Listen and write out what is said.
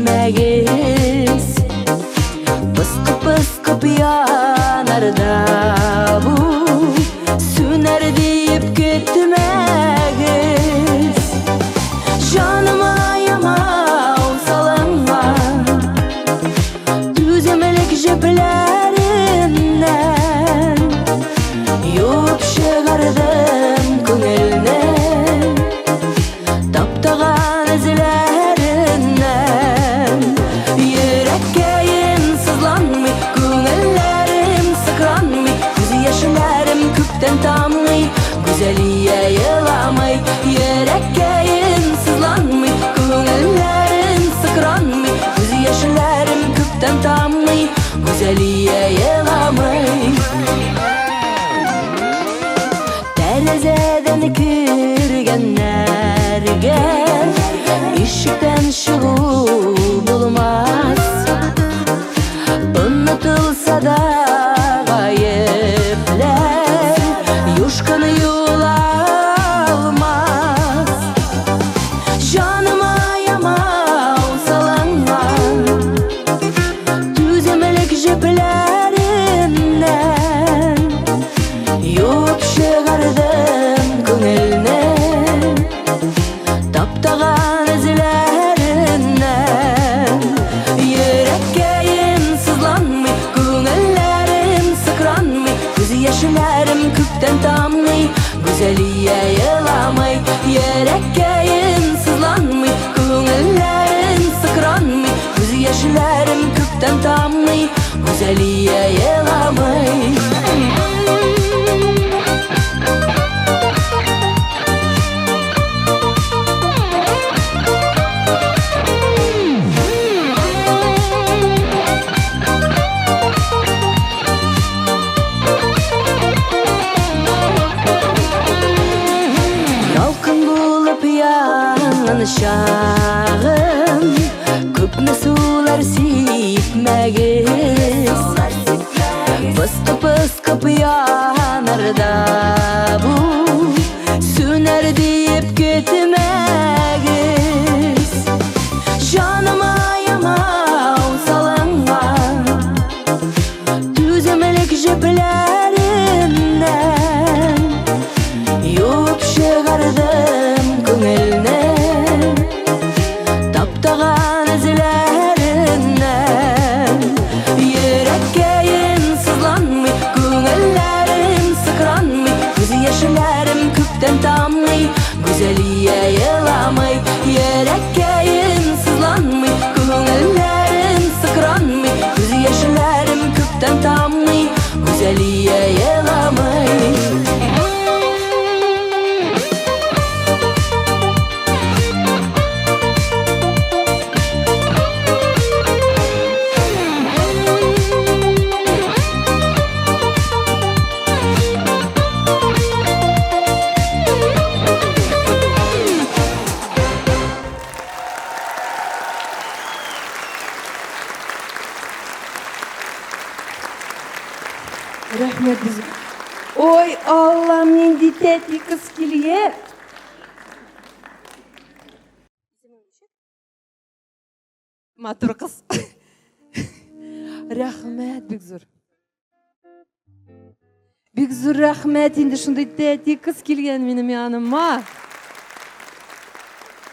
сүйіпмәгіз Пысқып янарда бұл Сөнер дейіп кеттімәгіз Жаным аямау салыңа Түзімілік жепләріннен Юып шығардым көңілінен Таптаған ізләріннен Ереккейін сызланмай Көңілләрім сықранмай Көз яшыларым көптен тамлай Гузелия еламый Ереккейін сызланмай Көңілләрім сықранмай Көз яшыларым көптен тамлай Гузелия еламый Тәрізеден кіргенлерге Ишіктен шығу болмас Ұнытылса да ғайыплер Юшқын юла алмас Жаным аямау салаңа Түзімілік жеплеріннен Юып шығардым көңілінен Таптаған ізлеріннен Ереккейін сызланмай Көңілләрім сықранмай Көз яшыларым көптен тамлай Гузелия еламый Ереккейін сызланмай Көңілләрім сықранмай Көз яшыларым көптен тамлай Гузелия еламый Şağım Köpne sular sipmegiz Pıskı yanarda bu Süner deyip gitmegiz Canım ayamau salınga Düzümlük jiplerinden Yup çıgardım köngülüne Таптаған ізлеріннен Ереккейін сызланмай Көңілләрім сықранмай Көз яшыларым көптен тамлай Гузелия еламый Ереккейін сызланмай Көңілләрім сықранмай Көз яшыларым көптен тамлай Гузелия еламый Рахмет біз. Ой, Алла, менде тәтті қыз келе. Матур қыз. Рахмет, Бекзур. Бекзур, рахмет, енді шындай тәтті қыз келген менің яныма.